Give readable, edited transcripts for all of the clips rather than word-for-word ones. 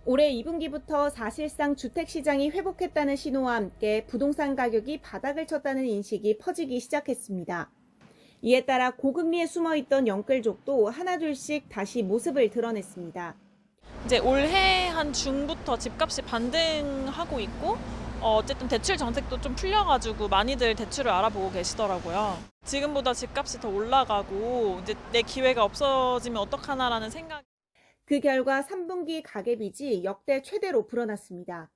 올해 2분기부터 사실상 주택시장이 회복했다는 신호와 함께 부동산 가격이 바닥을 쳤다는 인식이 퍼지기 시작했습니다. 이에 따라 고금리에 숨어있던 영끌족도 하나둘씩 다시 모습을 드러냈습니다. 이제 올해 한 중부터 집값이 반등하고 있고 어쨌든 대출 정책도 좀 풀려가지고 많이들 대출을 알아보고 계시더라고요. 지금보다 집값이 더 올라가고 이제 내 기회가 없어지면 어떡하나라는 생각. 그 결과 3분기 가계빚이 역대 최대로 불어났습니다.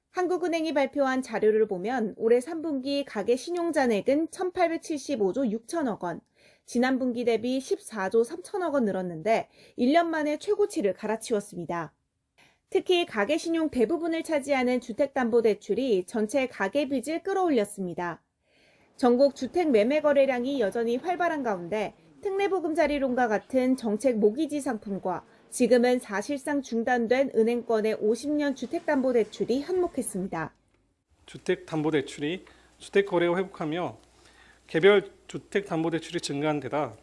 한국은행이 발표한 자료를 보면 올해 3분기 가계 신용잔액은 1,875조 6천억 원, 지난 분기 대비 14조 3천억 원 늘었는데 1년 만에 최고치를 갈아치웠습니다. 특히 가계 신용 대부분을 차지하는 주택담보대출이 전체 가계빚을 끌어올렸습니다. 전국 주택 매매 거래량이 여전히 활발한 가운데 특례보금자리론과 같은 정책 모기지 상품과 지금은 사실상 중단된 은행권의 50년 주택담보대출이 현목했습니다. 주택담보대출이 주택거래가 회복하며 개별 주택담보대출이 증가한 데다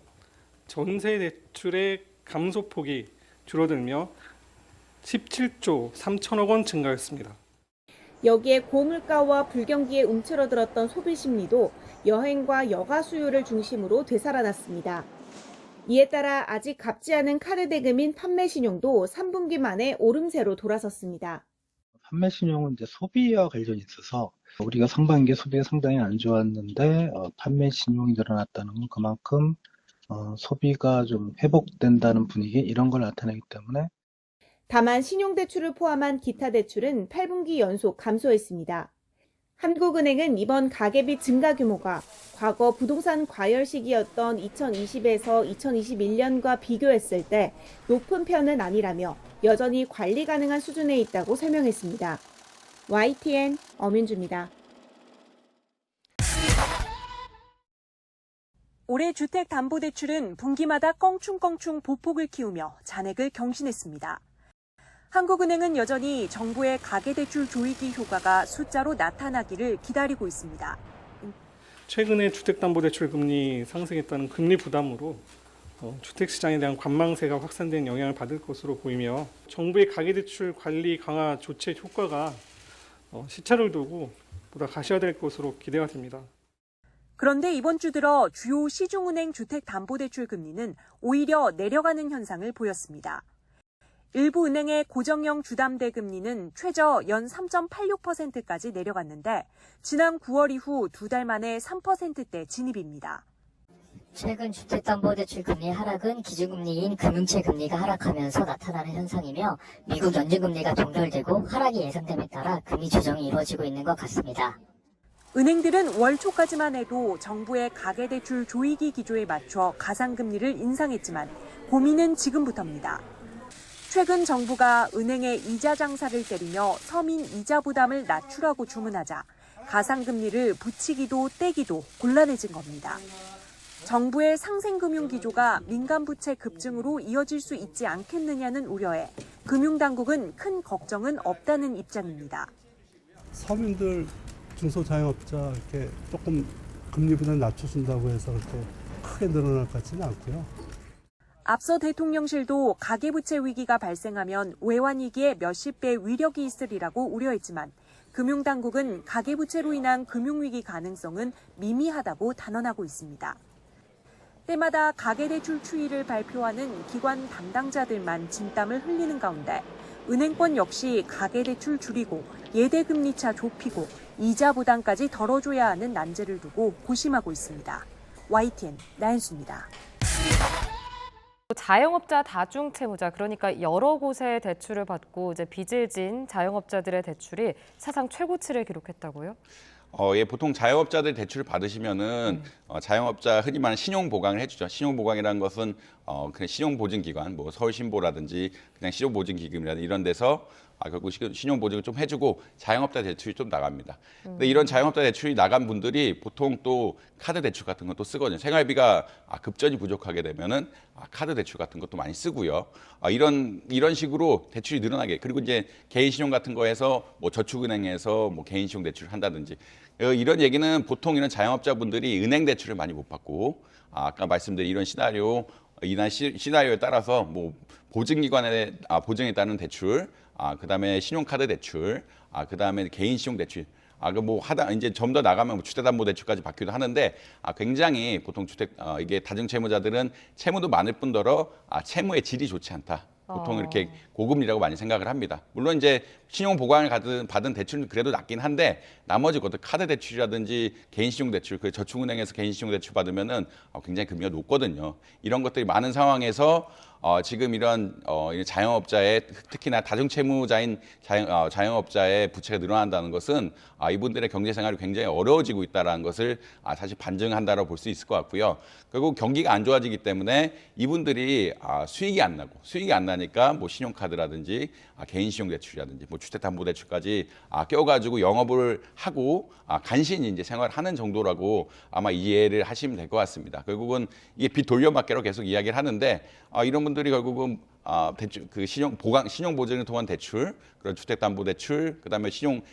전세대출의 감소폭이 줄어들며 17조 3천억 원 증가했습니다. 여기에 고물가와 불경기에 움츠러들었던 소비 심리도 여행과 여가 수요를 중심으로 되살아났습니다. 이에 따라 아직 갚지 않은 카드 대금인 판매 신용도 3분기 만에 오름세로 돌아섰습니다. 판매 신용은 이제 소비와 관련이 있어서 우리가 상반기에 소비가 상당히 안 좋았는데 판매 신용이 늘어났다는 건 그만큼 소비가 좀 회복된다는 분위기 이런 걸 나타내기 때문에 다만 신용대출을 포함한 기타 대출은 8분기 연속 감소했습니다. 한국은행은 이번 가계빚 증가 규모가 과거 부동산 과열 시기였던 2020에서 2021년과 비교했을 때 높은 편은 아니라며 여전히 관리 가능한 수준에 있다고 설명했습니다. YTN 엄윤주입니다. 올해 주택담보대출은 분기마다 껑충껑충 보폭을 키우며 잔액을 경신했습니다. 한국은행은 여전히 정부의 가계대출 조이기 효과가 숫자로 나타나기를 기다리고 있습니다. 최근에 주택담보대출 금리 상승했다는 금리 부담으로 주택시장에 대한 관망세가 확산된 영향을 받을 것으로 보이며 정부의 가계대출 관리 강화 조치 효과가 시차를 두고 보다 가시화될 것으로 기대가 됩니다. 그런데 이번 주 들어 주요 시중은행 주택담보대출 금리는 오히려 내려가는 현상을 보였습니다. 일부 은행의 고정형 주담대 금리는 최저 연 3.86%까지 내려갔는데 지난 9월 이후 2달 만에 3%대 진입입니다. 최근 주택담보대출 금리 하락은 기준금리인 금융채 금리가 하락하면서 나타나는 현상이며 미국 연준금리가 동결되고 하락이 예상됨에 따라 금리 조정이 이루어지고 있는 것 같습니다. 은행들은 월 초까지만 해도 정부의 가계대출 조이기 기조에 맞춰 가상금리를 인상했지만 고민은 지금부터입니다. 최근 정부가 은행의 이자 장사를 때리며 서민 이자 부담을 낮추라고 주문하자 가상금리를 붙이기도 떼기도 곤란해진 겁니다. 정부의 상생금융 기조가 민간 부채 급증으로 이어질 수 있지 않겠느냐는 우려에 금융당국은 큰 걱정은 없다는 입장입니다. 서민들 중소자영업자 이렇게 조금 금리 부담 낮춰준다고 해서 그렇게 크게 늘어날 것 같지는 않고요. 앞서 대통령실도 가계부채 위기가 발생하면 외환위기에 몇십 배 위력이 있으리라고 우려했지만 금융당국은 가계부채로 인한 금융위기 가능성은 미미하다고 단언하고 있습니다. 때마다 가계대출 추이를 발표하는 기관 담당자들만 진땀을 흘리는 가운데 은행권 역시 가계대출 줄이고 예대금리차 좁히고 이자 부담까지 덜어줘야 하는 난제를 두고 고심하고 있습니다. YTN 나연수입니다. 자영업자 다중채무자, 그러니까 여러 곳에 대출을 받고 이제 빚을 진 자영업자들의 대출이 사상 최고치를 기록했다고요? 예, 보통 자영업자들 대출을 받으시면은 자영업자 흔히 말하는 신용 보강을 해주죠. 신용 보강이라는 것은 그냥 신용 보증기관, 뭐 서울신보라든지 그냥 신용 보증기금이라든지 이런 데서 결국 신용 보증을 좀 해주고 자영업자 대출이 좀 나갑니다. 근데 이런 자영업자 대출이 나간 분들이 보통 또 카드 대출 같은 것도 쓰거든요. 생활비가 급전이 부족하게 되면은 카드 대출 같은 것도 많이 쓰고요. 이런 식으로 대출이 늘어나게, 그리고 이제 개인 신용 같은 거에서 뭐 저축은행에서 뭐 개인 신용 대출을 한다든지 이런 얘기는 보통 이런 자영업자분들이 은행 대출을 많이 못 받고 아까 말씀드린 이런 시나리오 이날 시나리오에 따라서 뭐 보증기관의 보증에 따른 대출, 그다음에 신용카드 대출, 그다음에 개인 신용 대출. 뭐 하다 이제 좀 더 나가면 주택담보대출까지 받기도 하는데 굉장히 보통 이게 다중채무자들은 채무도 많을 뿐더러 채무의 질이 좋지 않다. 보통 이렇게 고금리라고 많이 생각을 합니다. 물론 이제 신용 보강을 받은 대출은 그래도 낮긴 한데 나머지 것들 카드 대출이라든지 개인 신용 대출, 그 저축은행에서 개인 신용 대출 받으면은 굉장히 금리가 높거든요. 이런 것들이 많은 상황에서 지금 이런 자영업자의 특히나 다중채무자인 자영업자의 부채가 늘어난다는 것은 이분들의 경제생활이 굉장히 어려워지고 있다는 것을 사실 반증한다고 볼 수 있을 것 같고요. 결국 경기가 안 좋아지기 때문에 이분들이 수익이 안 나니까 뭐 신용카드라든지 개인 신용대출이라든지 뭐 주택담보대출까지 껴가지고 영업을 하고 간신히 이제 생활하는 정도라고 아마 이해를 하시면 될 것 같습니다. 결국은 이게 빚 돌려막기로 계속 이야기를 하는데 이런 분들이 결국은 대출, 그 신용 보증을 통한 대출, 그런 주택담보대출, 그다음에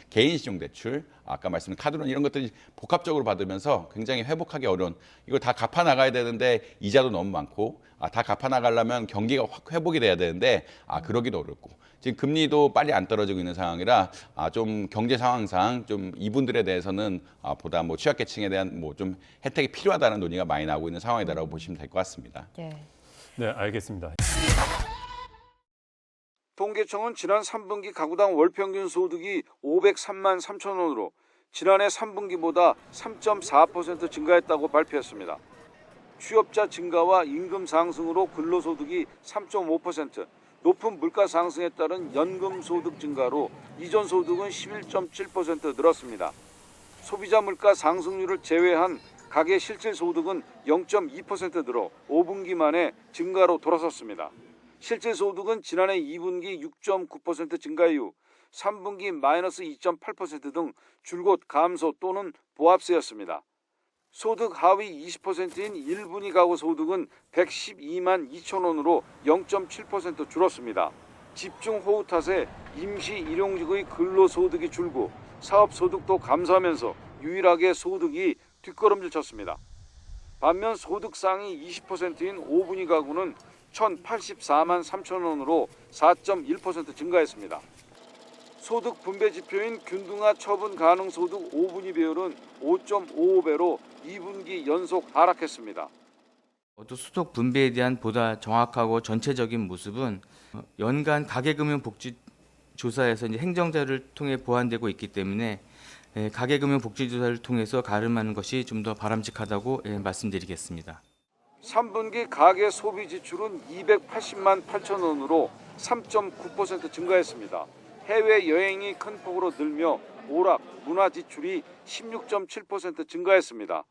개인 신용대출, 아까 말씀드린 카드론 이런 것들이 복합적으로 받으면서 굉장히 회복하기 어려운, 이걸 다 갚아 나가야 되는데 이자도 너무 많고, 다 갚아 나가려면 경기가 확 회복이 돼야 되는데 그러기도 어렵고, 지금 금리도 빨리 안 떨어지고 있는 상황이라 좀 경제 상황상 좀 이분들에 대해서는 보다 뭐 취약계층에 대한 뭐 좀 혜택이 필요하다는 논의가 많이 나오고 있는 상황이다라고 보시면 될 것 같습니다. 네, 알겠습니다. 통계청은 지난 3분기 가구당 월평균 소득이 503만 3천 원으로 지난해 3분기보다 3.4% 증가했다고 발표했습니다. 취업자 증가와 임금 상승으로 근로소득이 3.5%, 높은 물가 상승에 따른 연금 소득 증가로 이전 소득은 11.7% 늘었습니다. 소비자 물가 상승률을 제외한 가계 실질 소득은 0.2% 늘어 5분기 만에 증가로 돌아섰습니다. 실질 소득은 지난해 2분기 6.9% 증가 이후 3분기 마이너스 2.8% 등 줄곧 감소 또는 보합세였습니다. 소득 하위 20%인 1분위 가구 소득은 112만 2천 원으로 0.7% 줄었습니다. 집중호우 탓에 임시 일용직의 근로소득이 줄고 사업소득도 감소하면서 유일하게 소득이 뒷걸음질 쳤습니다. 반면 소득 상위 20%인 5분위 가구는 1,084만 3천 원으로 4.1% 증가했습니다. 소득 분배 지표인 균등화 처분 가능 소득 5분위 배율은 5.55배로 2분기 연속 하락했습니다. 또 소득 분배에 대한 보다 정확하고 전체적인 모습은 연간 가계금융복지조사에서 이제 행정자를 통해 보완되고 있기 때문에 가계금융복지조사를 통해서 가름하는 것이 좀 더 바람직하다고 말씀드리겠습니다. 3분기 가계 소비 지출은 280만 8천 원으로 3.9% 증가했습니다. 해외 여행이 큰 폭으로 늘며 오락, 문화 지출이 16.7% 증가했습니다.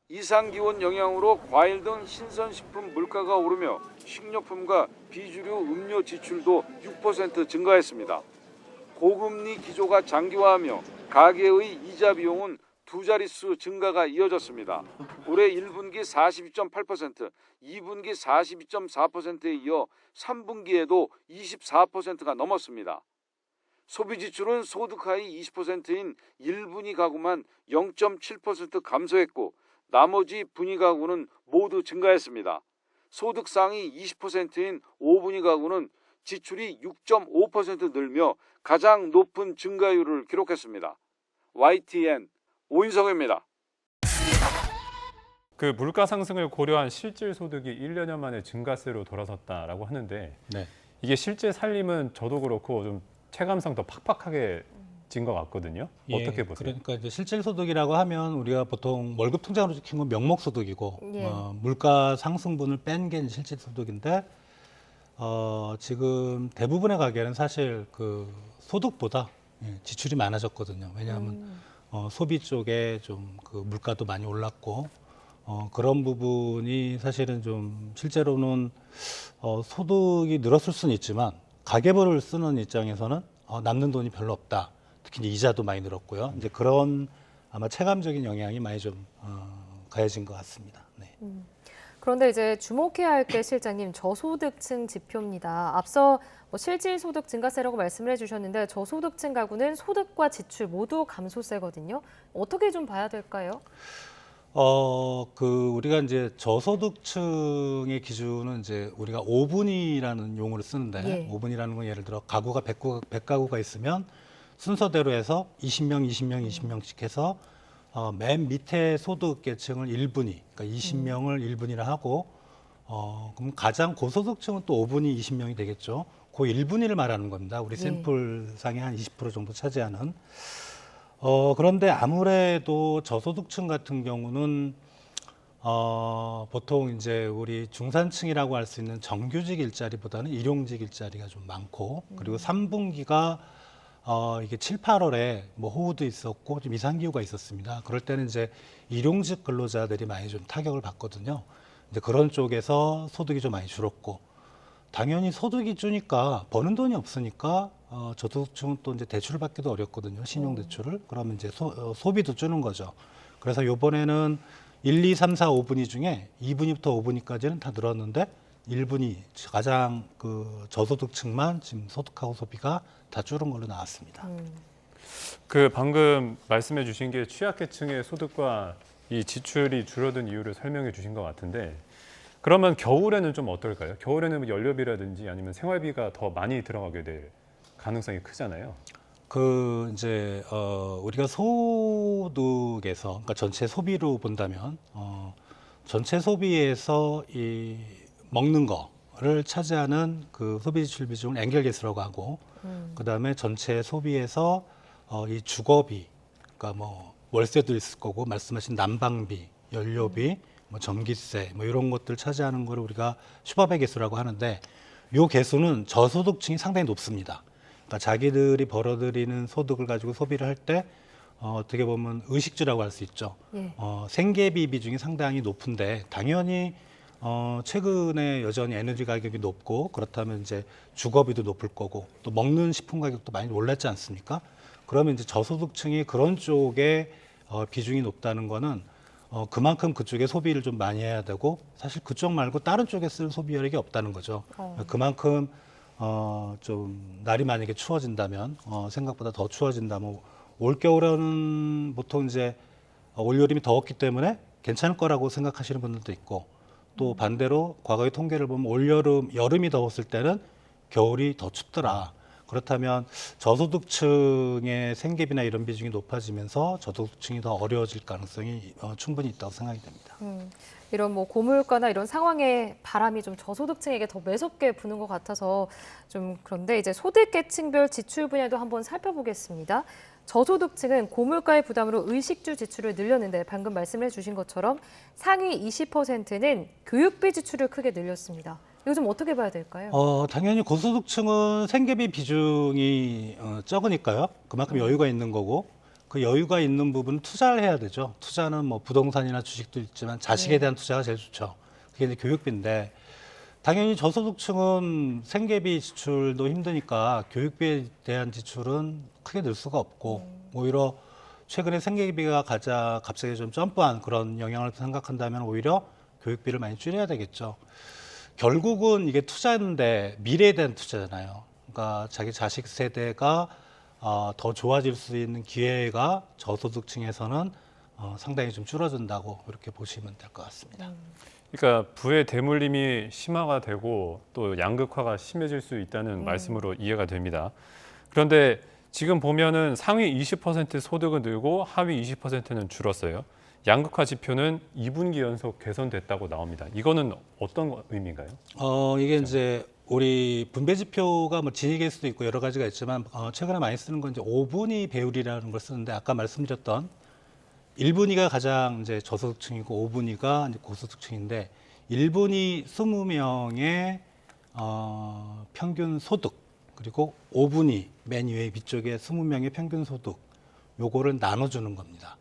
이상기온 영향으로 과일 등 신선식품 물가가 오르며 식료품과 비주류 음료 지출도 6% 증가했습니다. 고금리 기조가 장기화하며 가계의 이자 비용은 두 자릿수 증가가 이어졌습니다. 올해 1분기 42.8%, 2분기 42.4%에 이어 3분기에도 24%가 넘었습니다. 소비 지출은 소득 하위 20%인 1분위 가구만 0.7% 감소했고 나머지 분위 가구는 모두 증가했습니다. 소득 상위 20%인 5분위 가구는 지출이 6.5% 늘며 가장 높은 증가율을 기록했습니다. YTN 오인성입니다. 그 물가 상승을 고려한 실질 소득이 1년 만에 증가세로 돌아섰다라고 하는데 이게 실제 살림은 저도 그렇고 좀 체감상 더 팍팍하게 진 것 같거든요. 어떻게 보세요? 그러니까 이제 실질 소득이라고 하면 우리가 보통 월급 통장으로 찍힌 건 명목 소득이고 물가 상승분을 뺀 게 실질 소득인데 지금 대부분의 가게는 사실 그 소득보다 지출이 많아졌거든요. 왜냐하면 소비 쪽에 좀 그 물가도 많이 올랐고 그런 부분이 사실은 좀 실제로는 소득이 늘었을 수는 있지만 가계부를 쓰는 입장에서는 남는 돈이 별로 없다. 특히 이제 이자도 많이 늘었고요. 이제 그런 아마 체감적인 영향이 많이 좀 가해진 것 같습니다. 네. 그런데 이제 주목해야 할 게 실장님 저소득층 지표입니다. 앞서 실질 소득 증가세라고 말씀을 해주셨는데 저소득층 가구는 소득과 지출 모두 감소세거든요. 어떻게 좀 봐야 될까요? 우리가 이제 저소득층의 기준은 이제 우리가 5분위라는 용어를 쓰는데, 예. 5분위라는 건 예를 들어 가구가 100가구가 있으면 순서대로 해서 20명, 20명, 20명씩 해서 맨 밑에 소득 계층을 1분위, 그러니까 20명을 1분위라 하고, 그럼 가장 고소득층은 또 5분위 20명이 되겠죠. 그 1분위를 말하는 겁니다. 우리 샘플상의 한 20% 정도 차지하는. 그런데 아무래도 저소득층 같은 경우는 보통 이제 우리 중산층이라고 할 수 있는 정규직 일자리보다는 일용직 일자리가 좀 많고, 그리고 3분기가 이게 7, 8월에 뭐 호우도 있었고 좀 이상기후가 있었습니다. 그럴 때는 이제 일용직 근로자들이 많이 좀 타격을 받거든요. 이제 그런 쪽에서 소득이 좀 많이 줄었고, 당연히 소득이 주니까 버는 돈이 없으니까 저소득층은 또 이제 대출을 받기도 어렵거든요. 신용 대출을. 그러면 이제 소비도 주는 거죠. 그래서 요번에는 1, 2, 3, 4, 5분위 중에 2분위부터 5분위까지는 다 늘었는데 1분위 가장 그 저소득층만 지금 소득하고 소비가 다 줄은 걸로 나왔습니다. 그 방금 말씀해 주신 게 취약계층의 소득과 이 지출이 줄어든 이유를 설명해 주신 것 같은데, 그러면 겨울에는 좀 어떨까요? 겨울에는 뭐 연료비라든지 아니면 생활비가 더 많이 들어가게 될 가능성이 크잖아요. 이제 우리가 소득에서, 그러니까 전체 소비로 본다면 전체 소비에서 이 먹는 거를 차지하는 그 소비 지출 비중을 엔겔계수라고 하고, 그다음에 전체 소비에서 이 주거비, 그러니까 뭐 월세도 있을 거고 말씀하신 난방비, 연료비, 뭐 전기세, 뭐 이런 것들 차지하는 거를 우리가 슈퍼배 계수라고 하는데, 요 계수는 저소득층이 상당히 높습니다. 그러니까 자기들이 벌어들이는 소득을 가지고 소비를 할 때 어떻게 보면 의식주라고 할 수 있죠. 예. 생계비 비중이 상당히 높은데, 당연히 최근에 여전히 에너지 가격이 높고, 그렇다면 이제 주거비도 높을 거고, 또 먹는 식품 가격도 많이 올랐지 않습니까? 그러면 이제 저소득층이 그런 쪽에 비중이 높다는 거는 그만큼 그쪽에 소비를 좀 많이 해야 되고, 사실 그쪽 말고 다른 쪽에 쓸 소비 여력이 없다는 거죠. 그만큼 좀 날이 만약에 추워진다면, 생각보다 더 추워진다면, 올 겨울에는 보통 이제 올 여름이 더웠기 때문에 괜찮을 거라고 생각하시는 분들도 있고, 또 반대로 과거의 통계를 보면 올 여름이 더웠을 때는 겨울이 더 춥더라. 그렇다면 저소득층의 생계비나 이런 비중이 높아지면서 저소득층이 더 어려워질 가능성이 충분히 있다고 생각이 됩니다. 이런 뭐 고물가나 이런 상황에 바람이 좀 저소득층에게 더 매섭게 부는 것 같아서 좀 그런데, 이제 소득계층별 지출 분야도 한번 살펴보겠습니다. 저소득층은 고물가의 부담으로 의식주 지출을 늘렸는데, 방금 말씀해 주신 것처럼 상위 20%는 교육비 지출을 크게 늘렸습니다. 이거 좀 어떻게 봐야 될까요? 당연히 고소득층은 생계비 비중이 적으니까요. 그만큼 여유가 있는 거고, 그 여유가 있는 부분은 투자를 해야 되죠. 투자는 뭐 부동산이나 주식도 있지만 자식에 대한 투자가 제일 좋죠. 그게 이제 교육비인데, 당연히 저소득층은 생계비 지출도 힘드니까 교육비에 대한 지출은 크게 늘 수가 없고, 오히려 최근에 생계비가 갑자기 좀 점프한 그런 영향을 생각한다면 오히려 교육비를 많이 줄여야 되겠죠. 결국은 이게 투자인데 미래에 대한 투자잖아요. 그러니까 자기 자식 세대가 더 좋아질 수 있는 기회가 저소득층에서는 상당히 좀 줄어든다고 이렇게 보시면 될 것 같습니다. 그러니까 부의 대물림이 심화가 되고 또 양극화가 심해질 수 있다는 말씀으로 이해가 됩니다. 그런데 지금 보면은 상위 20% 소득은 늘고 하위 20%는 줄었어요. 양극화 지표는 2분기 연속 개선됐다고 나옵니다. 이거는 어떤 의미인가요? 이게 이제 우리 분배 지표가 뭐 진위일 수도 있고 여러 가지가 있지만 최근에 많이 쓰는 건 이제 5분위 배율이라는 걸 쓰는데, 아까 말씀드렸던 1분위가 가장 이제 저소득층이고 5분위가 이제 고소득층인데, 1분위 20명의 평균 소득, 그리고 5분위 맨 위에 위쪽에 20명의 평균 소득, 요거를 나눠주는 겁니다.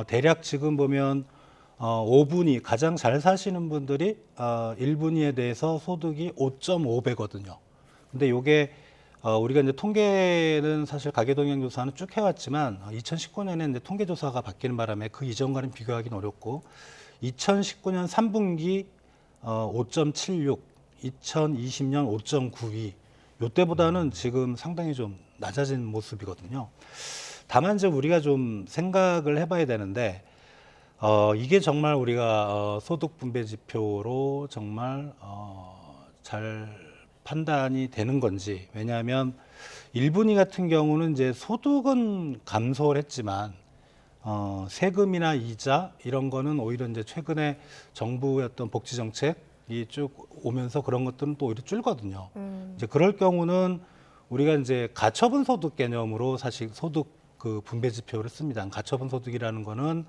대략 지금 보면 5분위 가장 잘 사시는 분들이 1분위에 대해서 소득이 5.5배거든요. 근데 요게 우리가 이제 통계는 사실 가계동향조사는 쭉 해왔지만 2019년에 이제 통계조사가 바뀌는 바람에 그 이전과는 비교하기는 어렵고, 2019년 3분기 5.76, 2020년 5.92, 요때보다는 지금 상당히 좀 낮아진 모습이거든요. 다만 이제 우리가 좀 생각을 해봐야 되는데, 이게 정말 우리가 소득 분배 지표로 정말 잘 판단이 되는 건지. 왜냐하면 1분위 같은 경우는 이제 소득은 감소를 했지만 세금이나 이자 이런 거는 오히려 이제 최근에 정부의 어떤 복지 정책이 쭉 오면서 그런 것들은 또 오히려 줄거든요. 이제 그럴 경우는 우리가 이제 가처분 소득 개념으로 사실 소득 그 분배 지표를 씁니다. 가처분 소득이라는 거는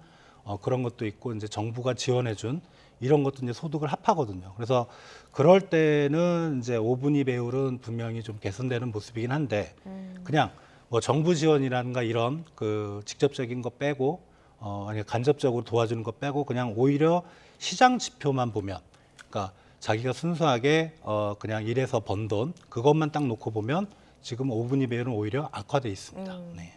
그런 것도 있고 이제 정부가 지원해준 이런 것도 이제 소득을 합하거든요. 그래서 그럴 때는 이제 5분위 배율은 분명히 좀 개선되는 모습이긴 한데 그냥 뭐 정부 지원이라든가 이런 그 직접적인 거 빼고 아니 간접적으로 도와주는 거 빼고 그냥 오히려 시장 지표만 보면, 그러니까 자기가 순수하게 그냥 일해서 번 돈 그것만 딱 놓고 보면 지금 5분위 배율은 오히려 악화돼 있습니다. 네.